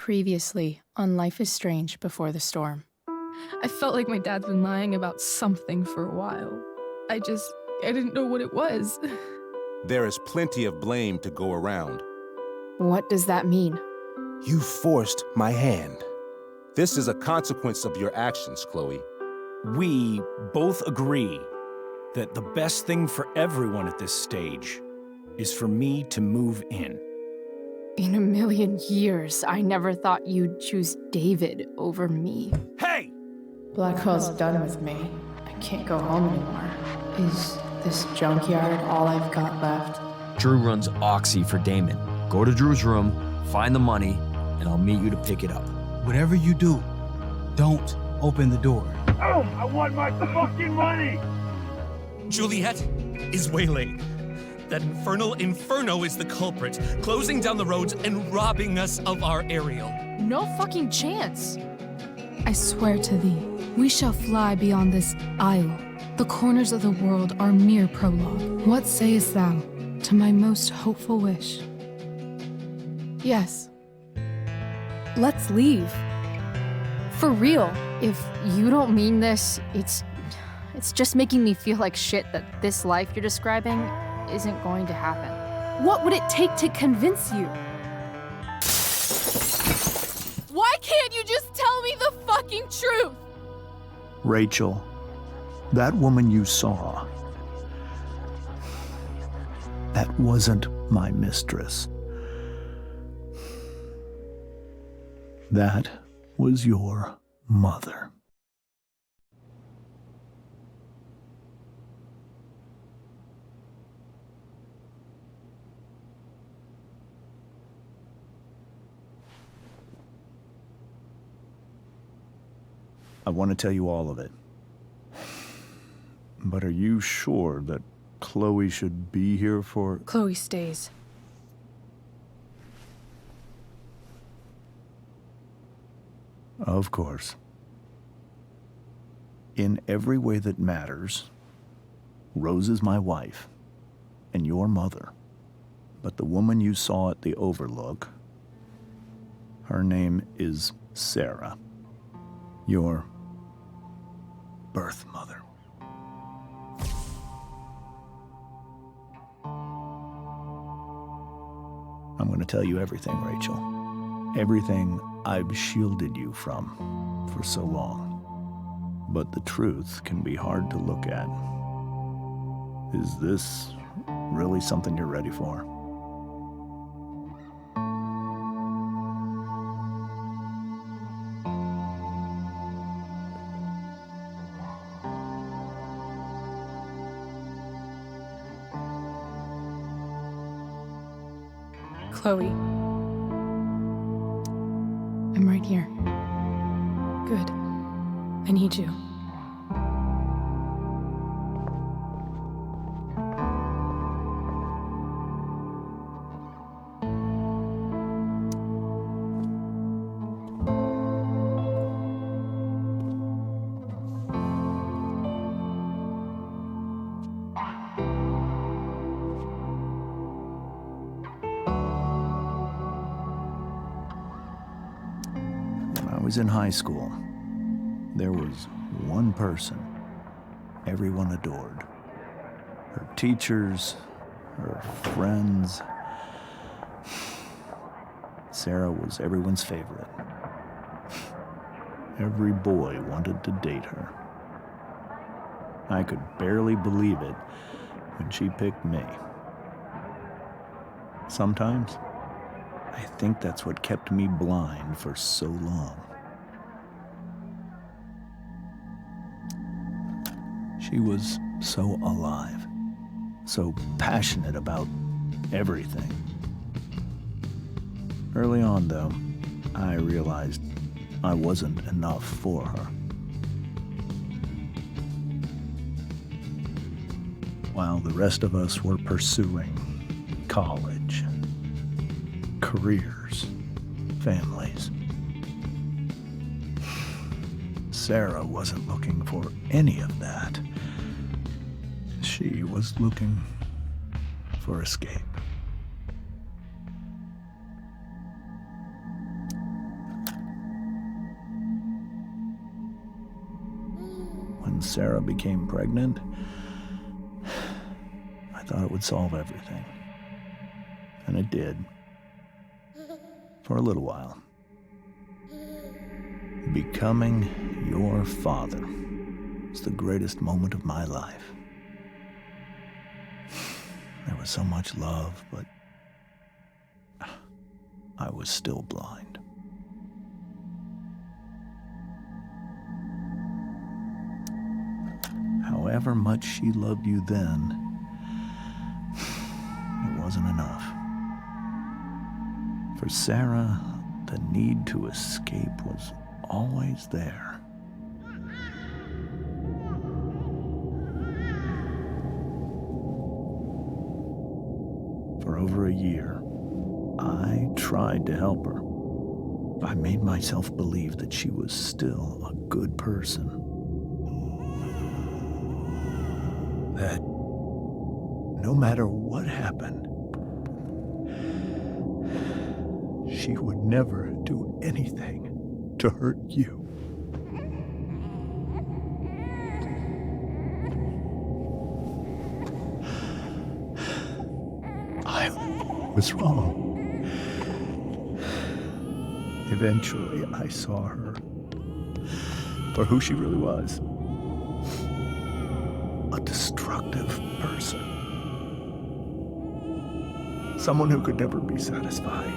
Previously on Life is Strange Before the Storm. I felt like my dad's been lying about something for a while. I didn't know what it was. There is plenty of blame to go around. What does that mean? You forced my hand. This is a consequence of your actions, Chloe. We both agree that the best thing for everyone at this stage is for me to move in. In a million years, I never thought you'd choose David over me. Hey! Blackwell's done with me. I can't go home anymore. Is this junkyard all I've got left? Drew runs Oxy for Damon. Go to Drew's room, find the money, and I'll meet you to pick it up. Whatever you do, don't open the door. Oh, I want my fucking money! Juliet is waylaid. That infernal Inferno is the culprit, closing down the roads and robbing us of our Ariel. No fucking chance. I swear to thee, we shall fly beyond this isle. The corners of the world are mere prologue. What sayest thou to my most hopeful wish? Yes. Let's leave. For real. If you don't mean this, it's just making me feel like shit that this life you're describing isn't going to happen. What would it take to convince you? Why can't you just tell me the fucking truth? Rachel, that woman you saw, that wasn't my mistress. That was your mother. I want to tell you all of it. But are you sure that Chloe should be here for... Chloe stays. Of course. In every way that matters, Rose is my wife and your mother. But the woman you saw at the Overlook, her name is Sarah, your birth mother. I'm going to tell you everything, Rachel. Everything I've shielded you from for so long. But the truth can be hard to look at. Is this really something you're ready for? Chloe. I'm right here. Good. I need you. I was in high school. There was one person everyone adored. Her teachers, her friends. Sarah was everyone's favorite. Every boy wanted to date her. I could barely believe it when she picked me. Sometimes, I think that's what kept me blind for so long. She was so alive, so passionate about everything. Early on, though, I realized I wasn't enough for her. While the rest of us were pursuing college, careers, families, Sarah wasn't looking for any of that. She was looking for escape. when Sarah became pregnant, I thought it would solve everything. And it did. For a little while. Becoming your father was the greatest moment of my life. There was so much love, but I was still blind. However much she loved you then, it wasn't enough. For Sarah, the need to escape was always there. For over a year, I tried to help her. I made myself believe that she was still a good person. That no matter what happened, she would never do anything to hurt you. I was wrong. Eventually, I saw her for who she really was. A destructive person. Someone who could never be satisfied.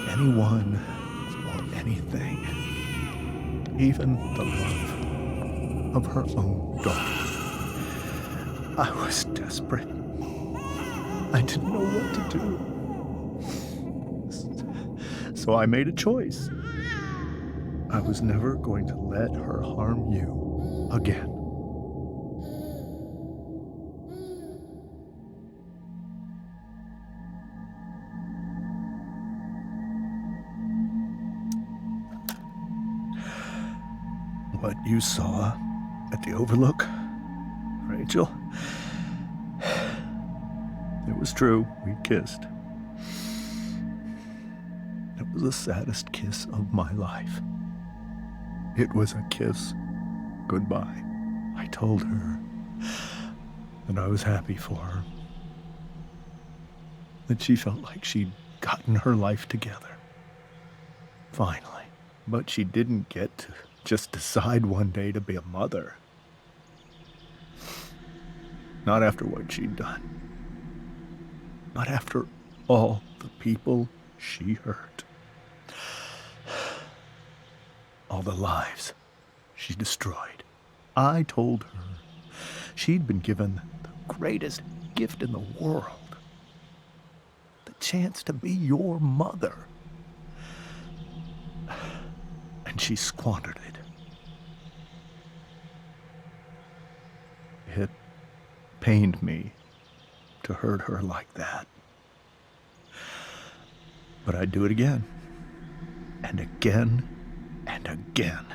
Anyone or anything. Even the love of her own daughter. I was desperate. I didn't know what to do. So I made a choice. I was never going to let her harm you again. What you saw at the Overlook, Rachel, it was true. We kissed. It was the saddest kiss of my life. It was a kiss goodbye. I told her that I was happy for her. That she felt like she'd gotten her life together. Finally. But she didn't get to just decide one day to be a mother. Not after what she'd done. Not after all the people she hurt. All the lives she destroyed. I told her she'd been given the greatest gift in the world. The chance to be your mother. And she squandered it. It pained me to hurt her like that. But I'd do it again. And again and again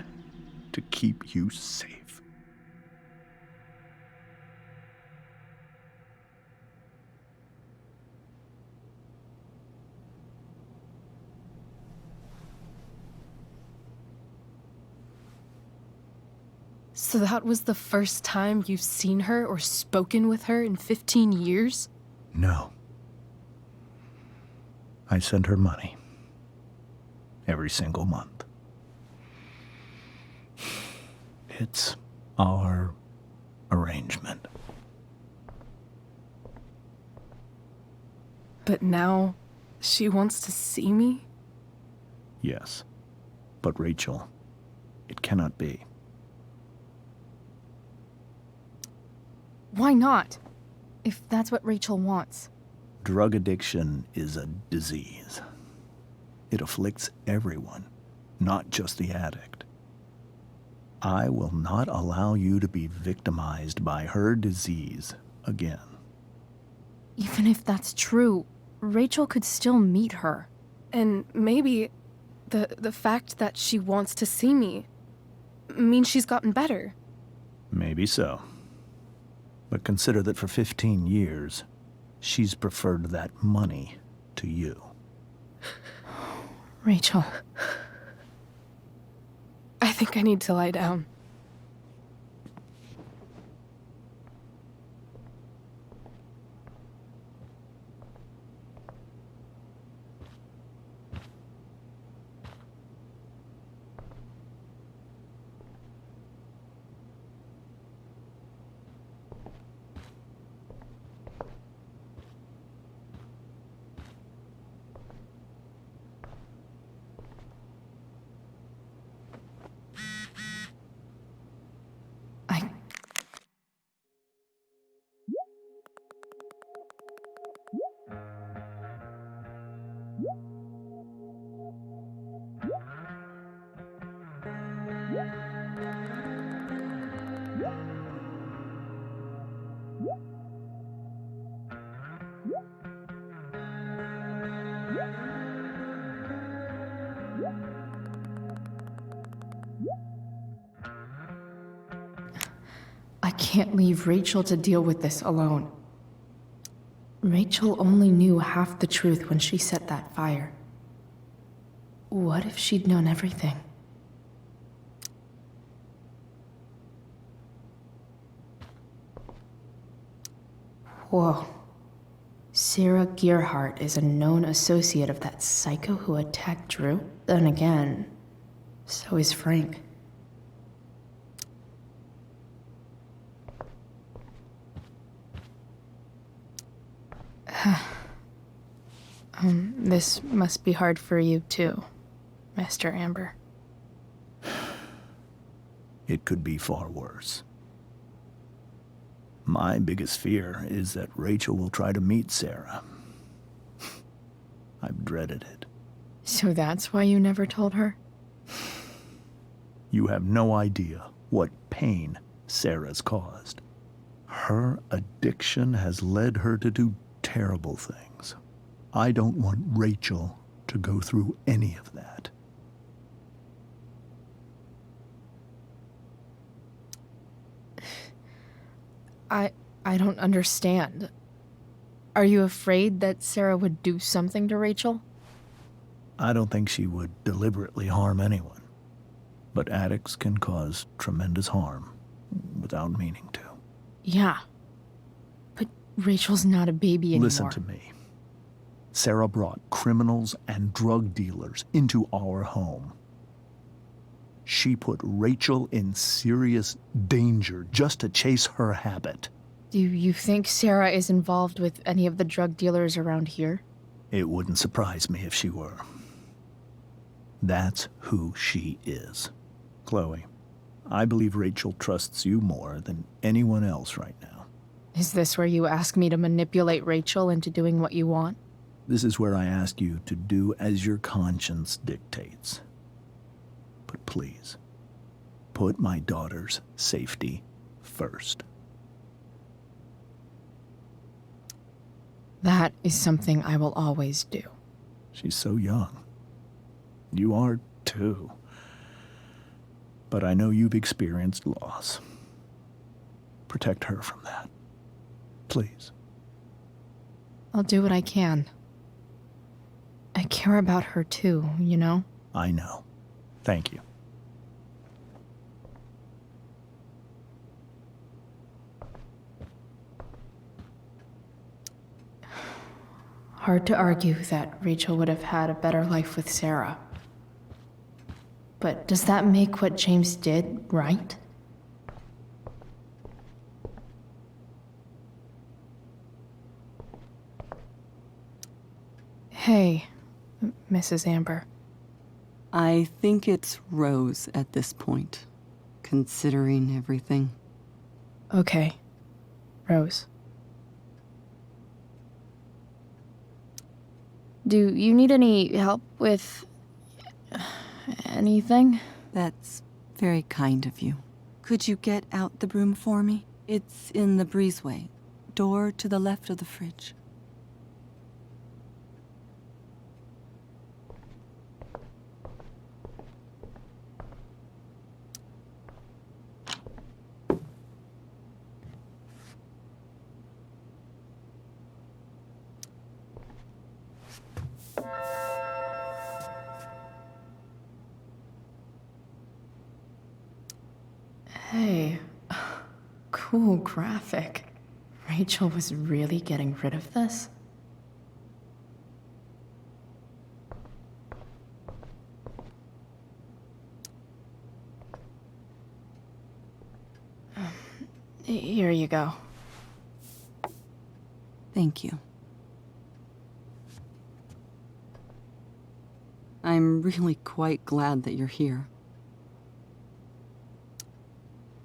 to keep you safe. So that was the first time you've seen her or spoken with her in 15 years? No. I sent her money. Every single month. It's our arrangement. But now she wants to see me? Yes. But Rachel, it cannot be. Why not? If that's what Rachel wants. Drug addiction is a disease. It afflicts everyone, not just the addict. I will not allow you to be victimized by her disease again. Even if that's true, Rachel could still meet her. And maybe the fact that she wants to see me means she's gotten better. Maybe so. But consider that for 15 years, she's preferred that money to you. Rachel. I think I need to lie down. can't leave Rachel to deal with this alone. Rachel only knew half the truth when she set that fire. What if she'd known everything? Whoa. Sarah Gearhart is a known associate of that psycho who attacked Drew? Then again, so is Frank. This must be hard for you too, Master Amber. It could be far worse. My biggest fear is that Rachel will try to meet Sarah. I've dreaded it. So that's why you never told her? You have no idea what pain Sarah's caused. Her addiction has led her to do terrible things. I don't want Rachel to go through any of that. I don't understand. Are you afraid that Sarah would do something to Rachel? I don't think she would deliberately harm anyone. But addicts can cause tremendous harm without meaning to. Yeah. But Rachel's not a baby anymore. Listen to me. Sarah brought criminals and drug dealers into our home. She put Rachel in serious danger just to chase her habit. Do you think Sarah is involved with any of the drug dealers around here? It wouldn't surprise me if she were. That's who she is. Chloe, I believe Rachel trusts you more than anyone else right now. Is this where you ask me to manipulate Rachel into doing what you want? This is where I ask you to do as your conscience dictates. But please, put my daughter's safety first. That is something I will always do. She's so young. You are too. But I know you've experienced loss. Protect her from that. Please. I'll do what I can. I care about her too, you know? I know. Thank you. Hard to argue that Rachel would have had a better life with Sarah. But does that make what James did right? Hey, Mrs. Amber. I think it's Rose at this point, considering everything. Okay, Rose. Do you need any help with anything? That's very kind of you. Could you get out the broom for me? It's in the breezeway, door to the left of the fridge. Hey, cool graphic. Rachel was really getting rid of this? Here you go. Thank you. I'm really quite glad that you're here.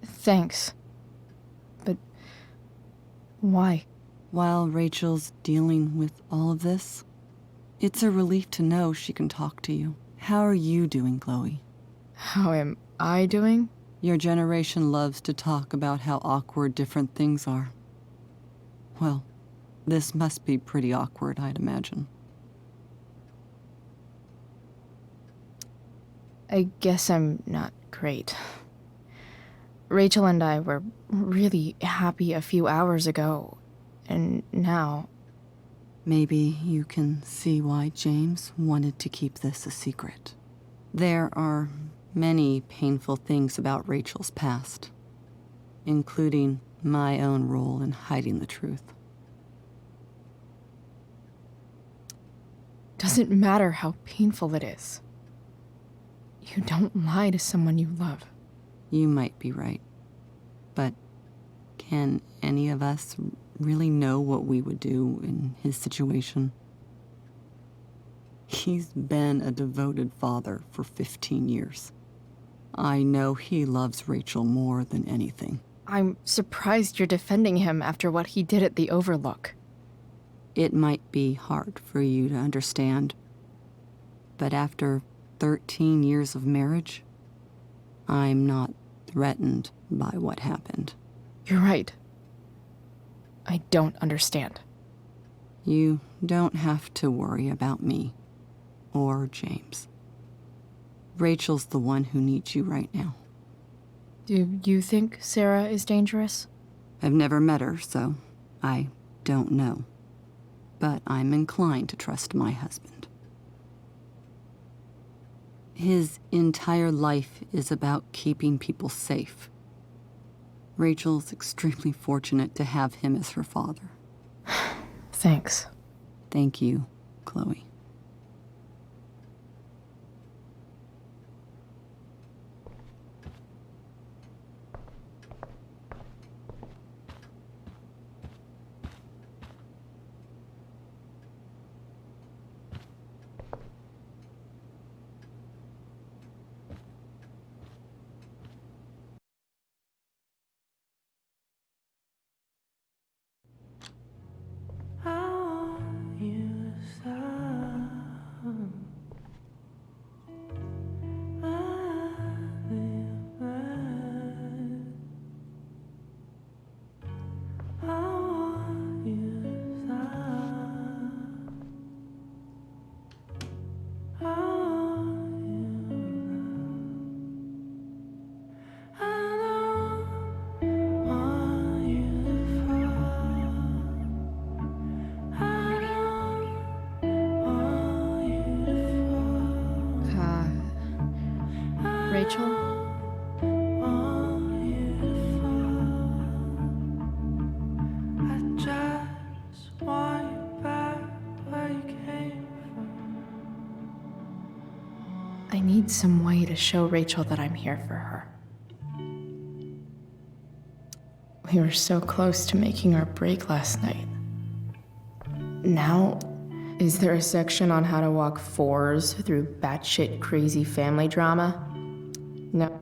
Thanks. But why? While Rachel's dealing with all of this, it's a relief to know she can talk to you. How are you doing, Chloe? How am I doing? Your generation loves to talk about how awkward different things are. Well, this must be pretty awkward, I'd imagine. I guess I'm not great. Rachel and I were really happy a few hours ago, and now... Maybe you can see why James wanted to keep this a secret. There are many painful things about Rachel's past, including my own role in hiding the truth. Doesn't matter how painful it is. You don't lie to someone you love. You might be right, but can any of us really know what we would do in his situation? He's been a devoted father for 15 years. I know he loves Rachel more than anything. I'm surprised you're defending him after what he did at the Overlook. It might be hard for you to understand, but after 13 years of marriage, I'm not threatened by what happened. You're right. I don't understand. You don't have to worry about me or James. Rachel's the one who needs you right now. Do you think Sarah is dangerous? I've never met her, so I don't know. But I'm inclined to trust my husband. His entire life is about keeping people safe. Rachel's extremely fortunate to have him as her father. Thanks. Thank you, Chloe. Rachel? I need some way to show Rachel that I'm here for her. We were so close to making our break last night. Now, is there a section on how to walk fours through batshit crazy family drama? No.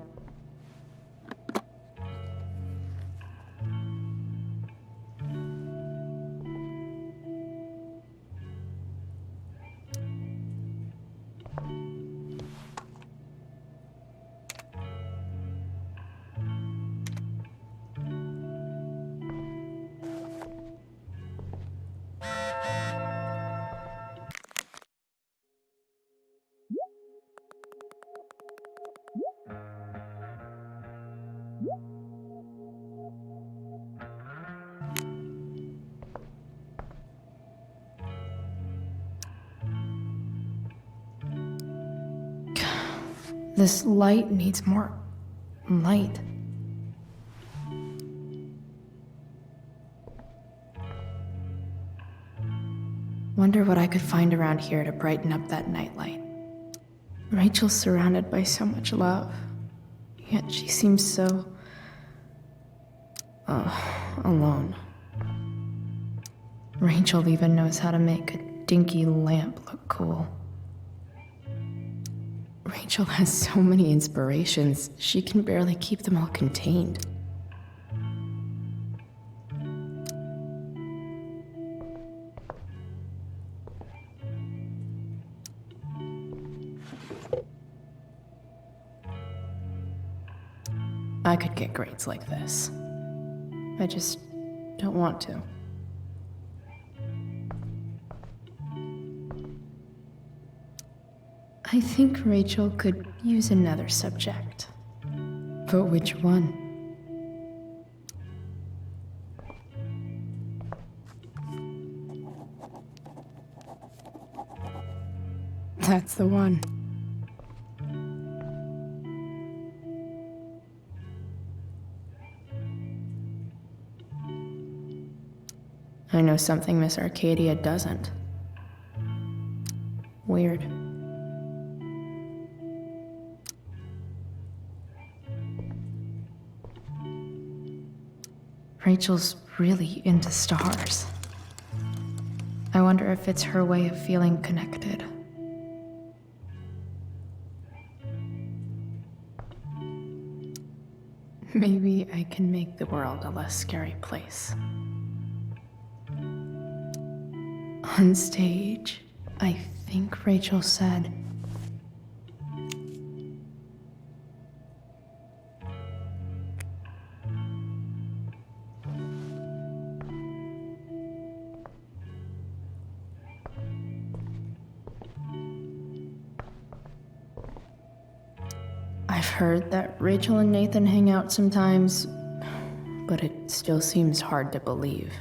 This light needs more light. Wonder what I could find around here to brighten up that nightlight. Rachel's surrounded by so much love, yet she seems so... alone. Rachel even knows how to make a dinky lamp look cool. Rachel has so many inspirations, she can barely keep them all contained. I could get grades like this. I just don't want to. I think Rachel could use another subject. But which one? That's the one. I know something Miss Arcadia doesn't. Weird. Rachel's really into stars. I wonder if it's her way of feeling connected. Maybe I can make the world a less scary place. On stage, I think Rachel said, I've heard that Rachel and Nathan hang out sometimes, but it still seems hard to believe.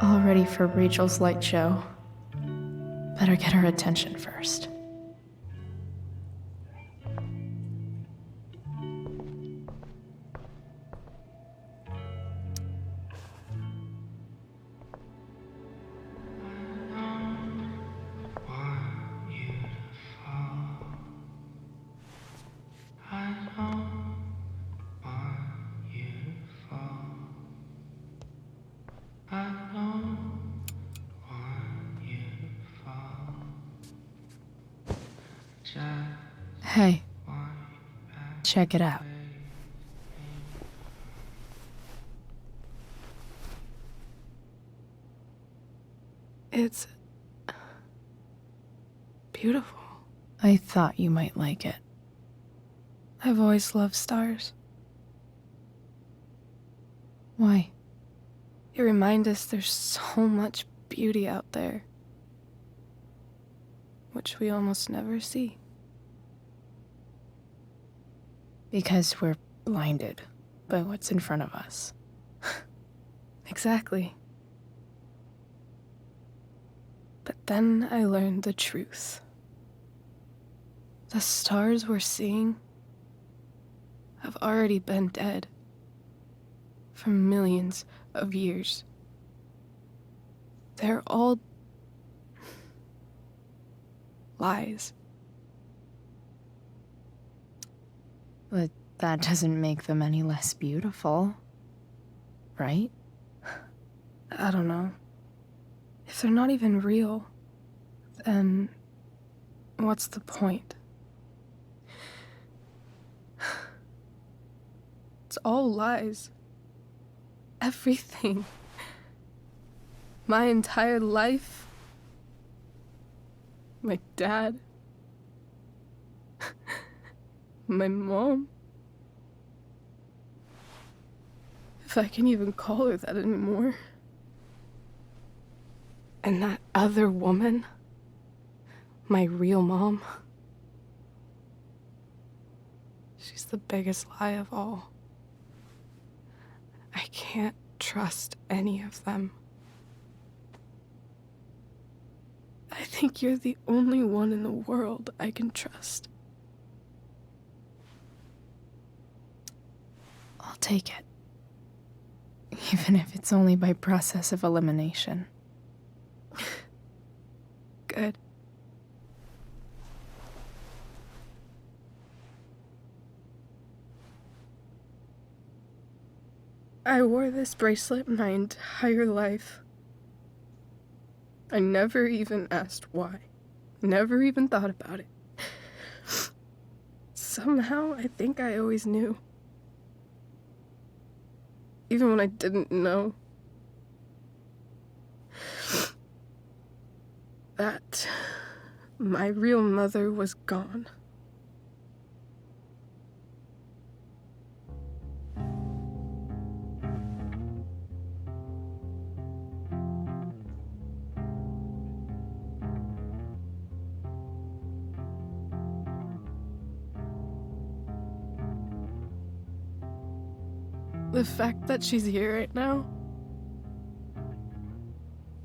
All ready for Rachel's light show. Better get her attention first. Hey, check it out. It's beautiful. I thought you might like it. I've always loved stars. Why? They remind us there's so much beauty out there, which we almost never see. Because we're blinded by what's in front of us. Exactly. But then I learned the truth. The stars we're seeing have already been dead for millions of years. They're all lies. But that doesn't make them any less beautiful, right? I don't know. If they're not even real, then what's the point? It's all lies. Everything. My entire life. My dad. My mom. If I can even call her that anymore. And that other woman, my real mom, she's the biggest lie of all. I can't trust any of them. I think you're the only one in the world I can trust. I'll take it. Even if it's only by process of elimination. Good. I wore this bracelet my entire life. I never even asked why. Never even thought about it. Somehow, I think I always knew. Even when I didn't know. that my real mother was gone. The fact that she's here right now,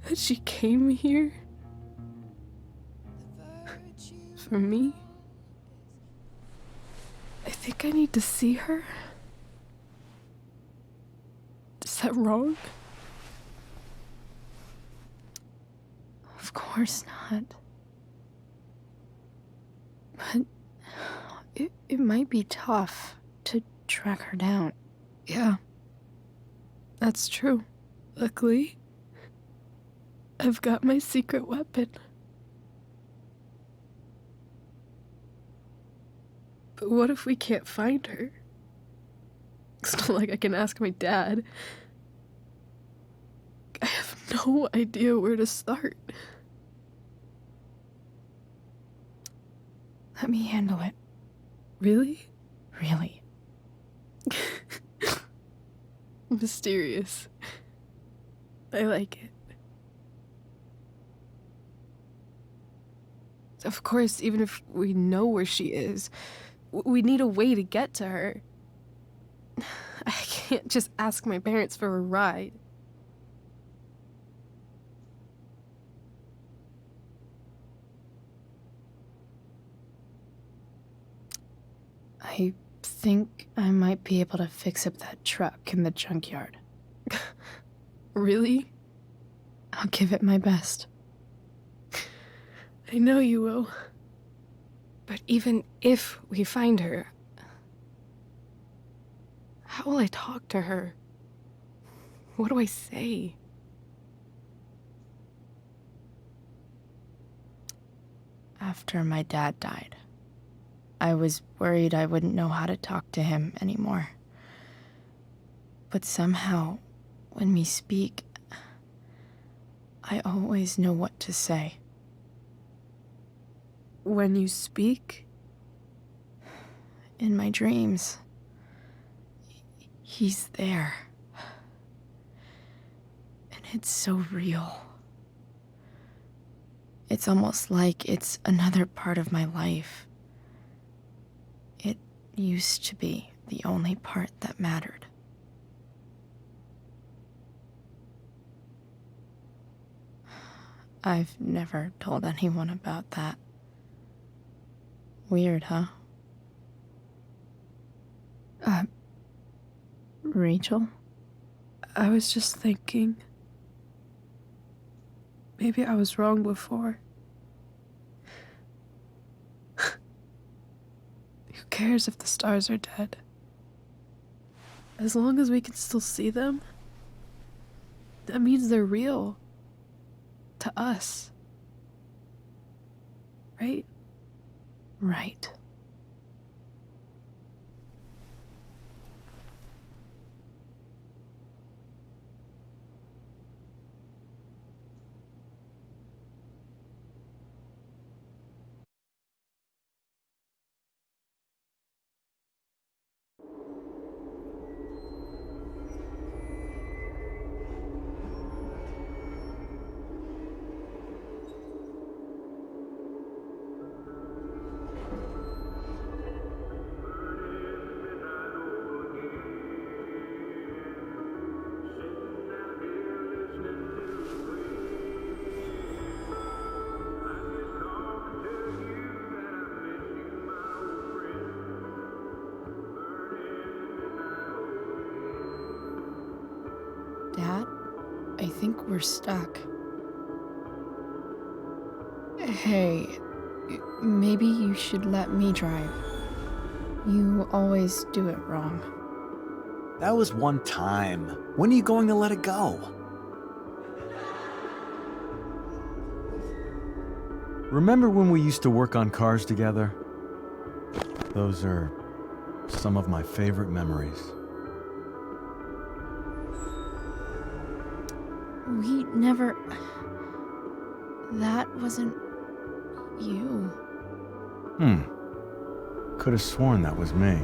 that she came here for me, I think I need to see her. Is that wrong? Of course not. But it might be tough to track her down. Yeah, that's true. Luckily, I've got my secret weapon. But what if we can't find her? It's not like I can ask my dad. I have no idea where to start. Let me handle it. Really? Really. Mysterious. I like it. Of course, even if we know where she is, we need a way to get to her. I can't just ask my parents for a ride. I think I might be able to fix up that truck in the junkyard. Really? I'll give it my best. I know you will. But even if we find her, how will I talk to her? What do I say? After my dad died, I was worried I wouldn't know how to talk to him anymore. But somehow, when we speak, I always know what to say. When you speak? In my dreams, he's there. And it's so real. It's almost like it's another part of my life. It used to be the only part that mattered. I've never told anyone about that. Weird, huh? Rachel? I was just thinking. Maybe I was wrong before. Who cares if the stars are dead? As long as we can still see them, that means they're real. To us. Right? Right. Dad, I think we're stuck. Hey, maybe you should let me drive. You always do it wrong. That was one time. When are you going to let it go? Remember when we used to work on cars together? Those are some of my favorite memories. We never... That wasn't you. Could have sworn that was me.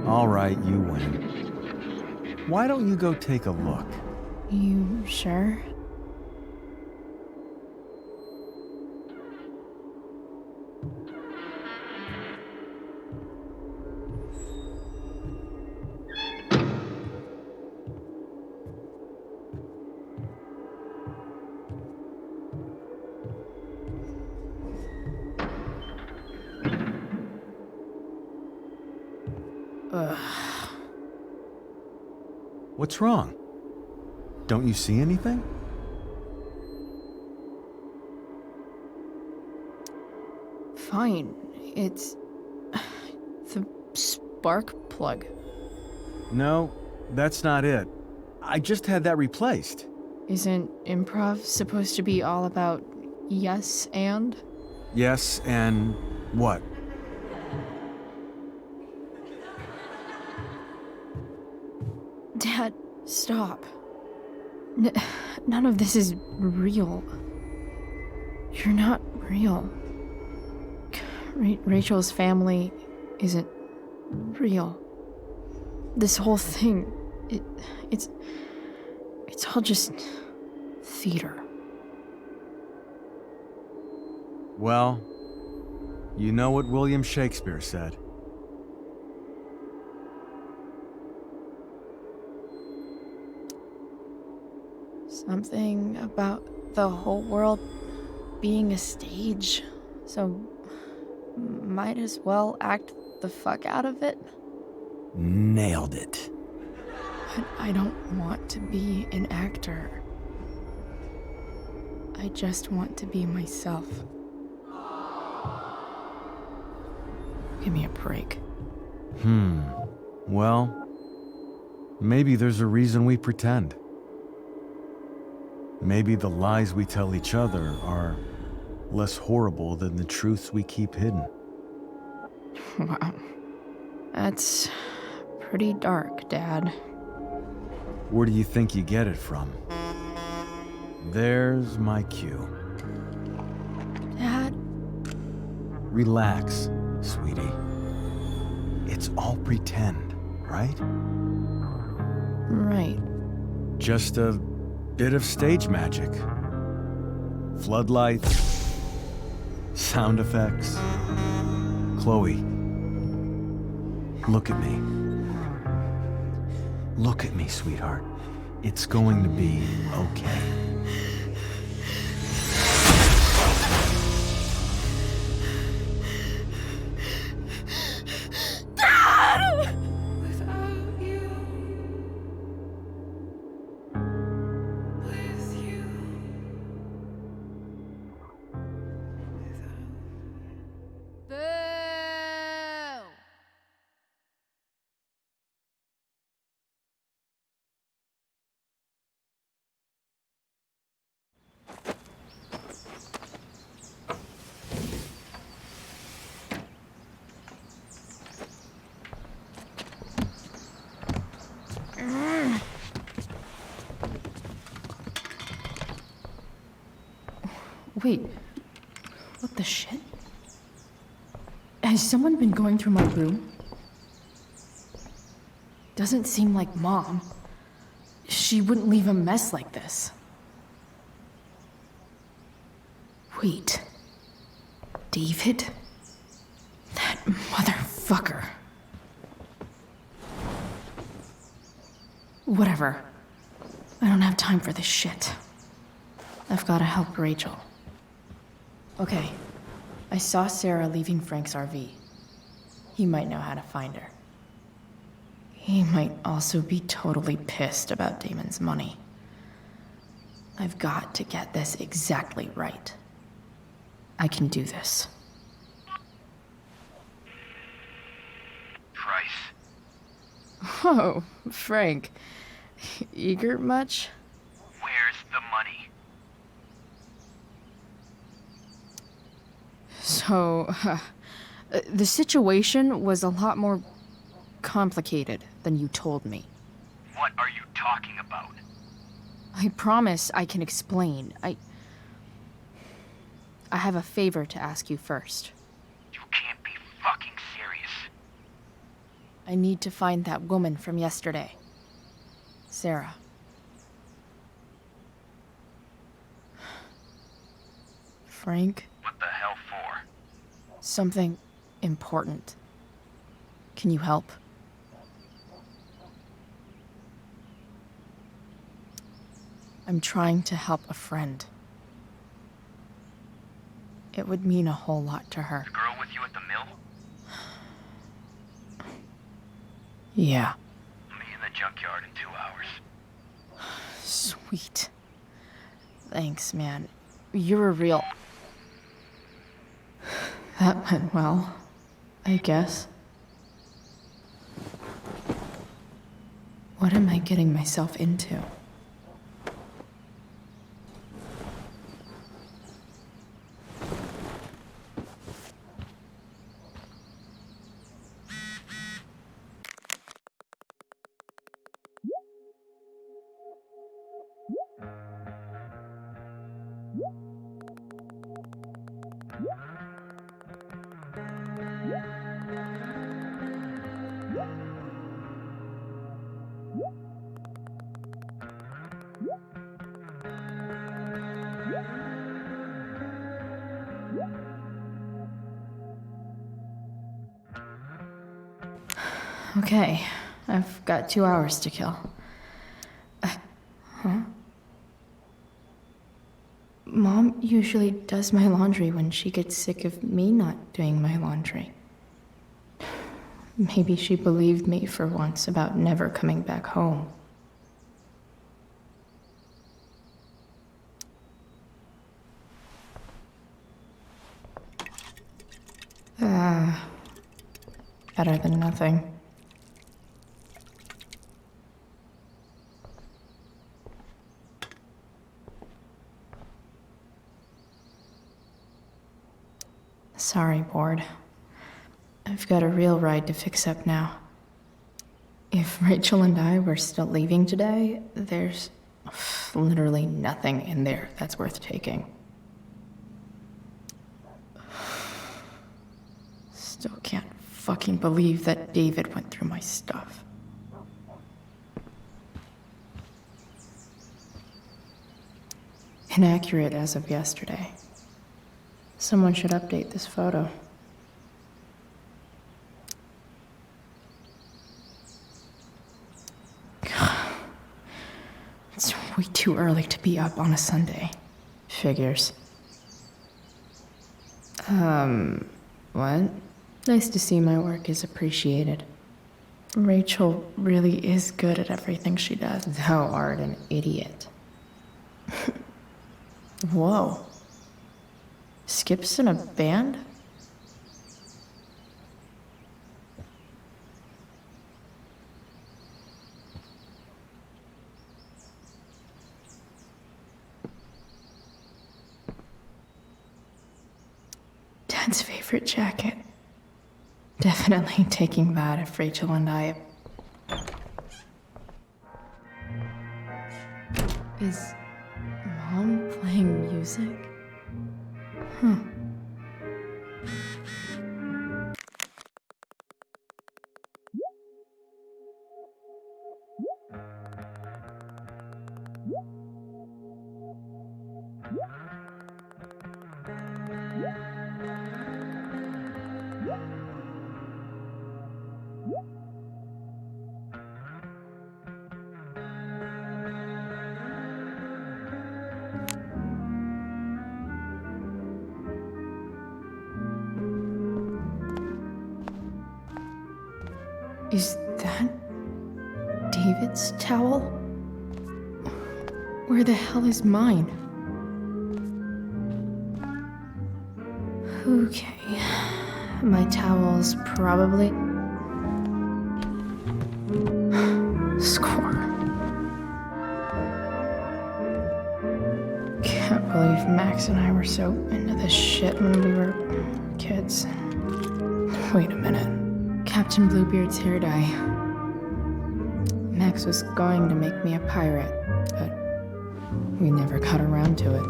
All right, you win. Why don't you go take a look? You sure? What's wrong? Don't you see anything? Fine. It's the spark plug. No, that's not it. I just had that replaced. Isn't improv supposed to be all about yes and? Yes, and what? Dad, stop. None of this is real. You're not real. Rachel's family isn't real. This whole thing, it's all just theater. Well, you know what William Shakespeare said. Something about the whole world being a stage, so might as well act the fuck out of it. Nailed it. But I don't want to be an actor. I just want to be myself. Give me a break. Well, maybe there's a reason we pretend. Maybe the lies we tell each other are less horrible than the truths we keep hidden. Wow. That's pretty dark, Dad. Where do you think you get it from? There's my cue. Dad? Relax, sweetie. It's all pretend, right? Right. Just a bit of stage magic. Floodlights, sound effects. Chloe, look at me. Look at me, sweetheart. It's going to be okay. Wait, what the shit? Has someone been going through my room? Doesn't seem like Mom. She wouldn't leave a mess like this. Wait. David? That motherfucker. Whatever. I don't have time for this shit. I've gotta help Rachel. Okay, I saw Sarah leaving Frank's RV. He might know how to find her. He might also be totally pissed about Damon's money. I've got to get this exactly right. I can do this. Price. Oh, Frank. Eager much? Where's the money? So, the situation was a lot more complicated than you told me. What are you talking about? I promise I can explain. I have a favor to ask you first. You can't be fucking serious. I need to find that woman from yesterday. Sarah. Frank? What the hell for? Something important. Can you help? I'm trying to help a friend. It would mean a whole lot to her. The girl with you at the mill? Yeah. Me in the junkyard in 2 hours. Sweet. Thanks, man. You're a real... That went well, I guess. What am I getting myself into? Okay, I've got 2 hours to kill. Huh? Mom usually does my laundry when she gets sick of me not doing my laundry. Maybe she believed me for once about never coming back home. Better than nothing. Sorry, board. I've got a real ride to fix up now. If Rachel and I were still leaving today, there's literally nothing in there that's worth taking. Still can't fucking believe that David went through my stuff. Inaccurate as of yesterday. Someone should update this photo. God, it's way too early to be up on a Sunday. Figures. What? Nice to see my work is appreciated. Rachel really is good at everything she does. Thou art an idiot. Whoa. Skip's in a band? Dad's favorite jacket. Definitely taking that if Rachel and I... Is Mom playing music? Huh. Is that David's towel? Where the hell is mine? Okay. My towel's probably... Score. Can't believe Max and I were so into this shit when we were kids. Wait a minute. Captain Bluebeard's hair dye. Max was going to make me a pirate, but we never got around to it.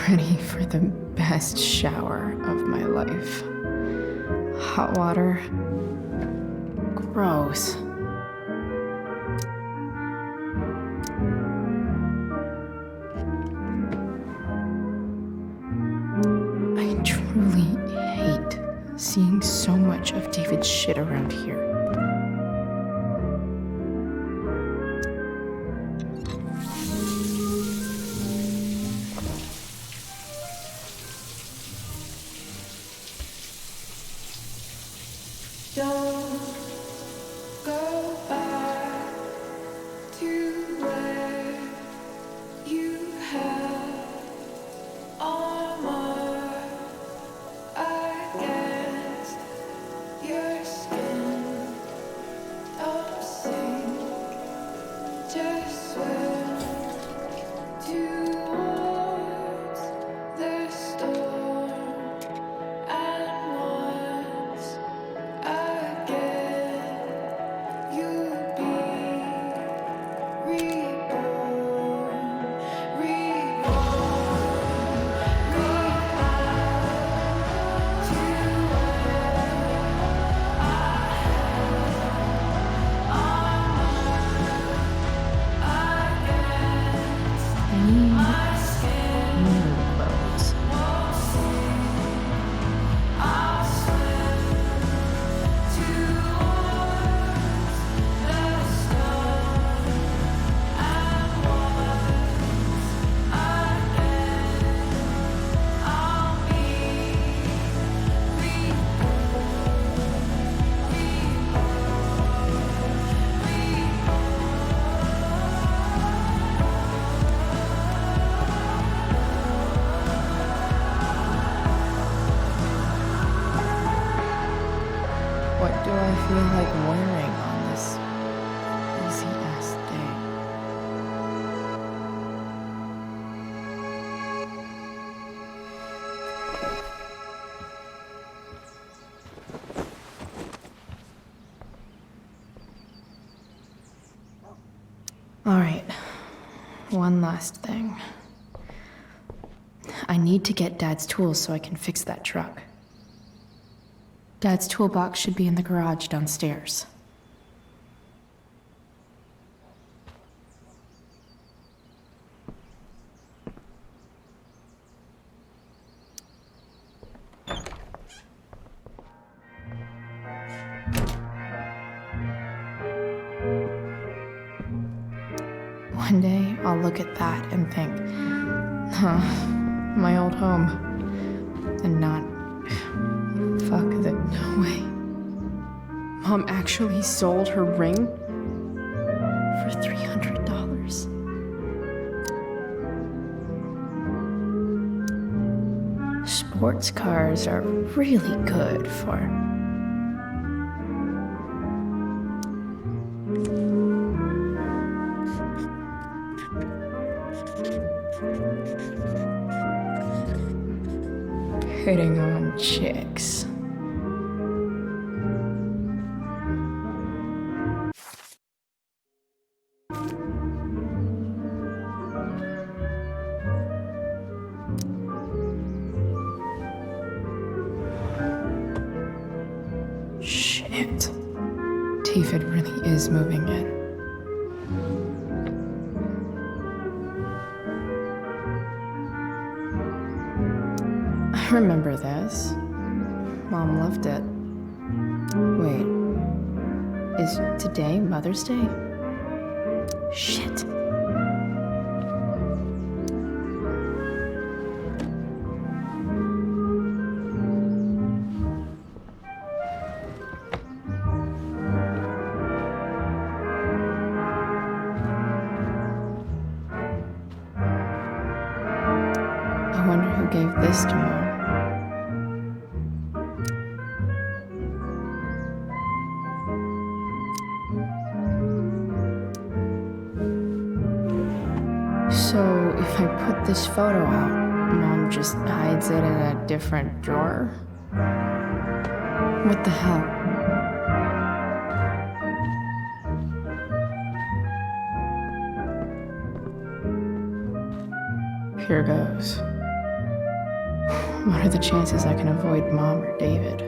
Ready for the best shower of my life. Hot water. Gross. I truly hate seeing so much of David's shit around here. Don't go back to where you had armor against your skin. Don't sink, just swim towards the storm. And once again, you'll be reborn, What do I feel like wearing on this easy-ass day? All right, one last thing. I need to get Dad's tools so I can fix that truck. Dad's toolbox should be in the garage downstairs. One day, I'll look at that and think, huh, my old home. And not, fuck that, no way. Mom actually sold her ring for $300. Sports cars are really good for hitting on chicks. Shit. David really is moving in. I remember this. Mom loved it. Wait, is today Mother's Day? Shit. I wonder who gave this to Mom. So, if I put this photo out, Mom just hides it in a different drawer? What the hell? Here goes. What are the chances I can avoid Mom or David?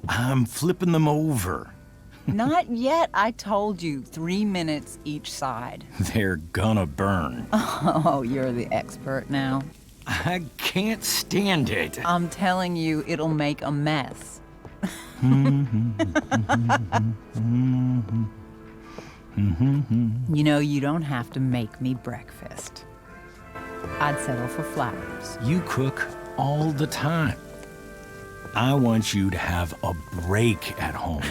I'm flipping them over. Not yet. I told you, 3 minutes each side. They're gonna burn. Oh, you're the expert now. I can't stand it. I'm telling you, it'll make a mess. You know, you don't have to make me breakfast. I'd settle for flowers. You cook all the time. I want you to have a break at home.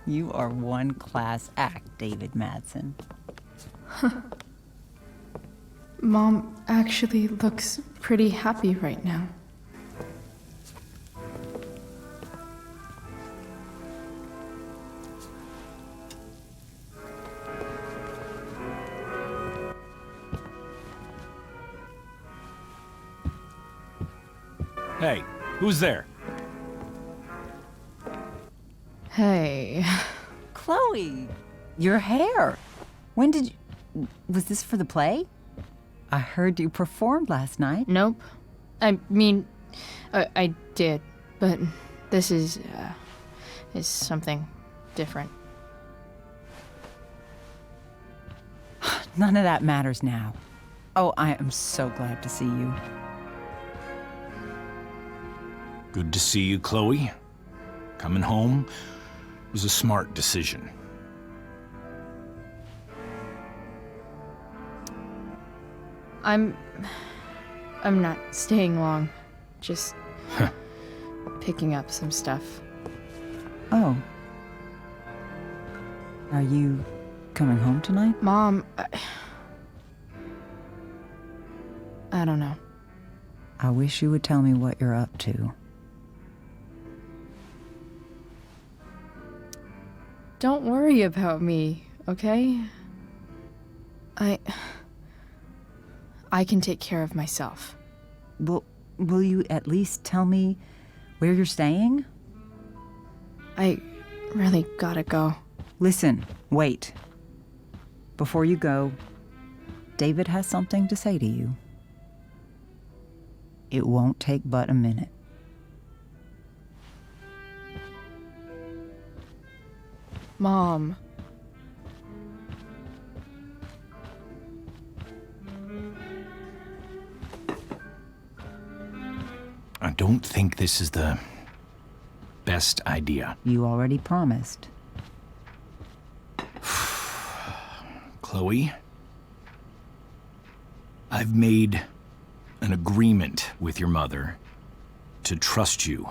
You are one class act, David Madsen. Mom actually looks pretty happy right now. Hey, who's there? Hey. Chloe, your hair. When did you... Was this for the play? I heard you performed last night. Nope. I mean, I did, but this is something different. None of that matters now. Oh, I am so glad to see you. Good to see you, Chloe. Coming home was a smart decision. I'm not staying long. Just picking up some stuff. Oh. Are you coming home tonight? Mom, I don't know. I wish you would tell me what you're up to. Don't worry about me, okay? I can take care of myself. Will you at least tell me where you're staying? I really gotta go. Listen, wait. Before you go, David has something to say to you. It won't take but a minute. Mom. I don't think this is the best idea. You already promised. Chloe, I've made an agreement with your mother to trust you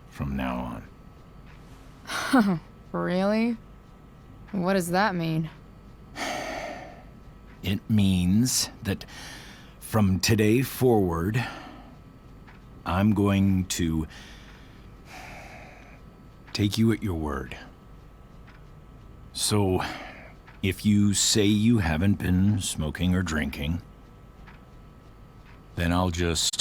from now on. Really? What does that mean? It means that from today forward, I'm going to take you at your word. So, if you say you haven't been smoking or drinking, then I'll just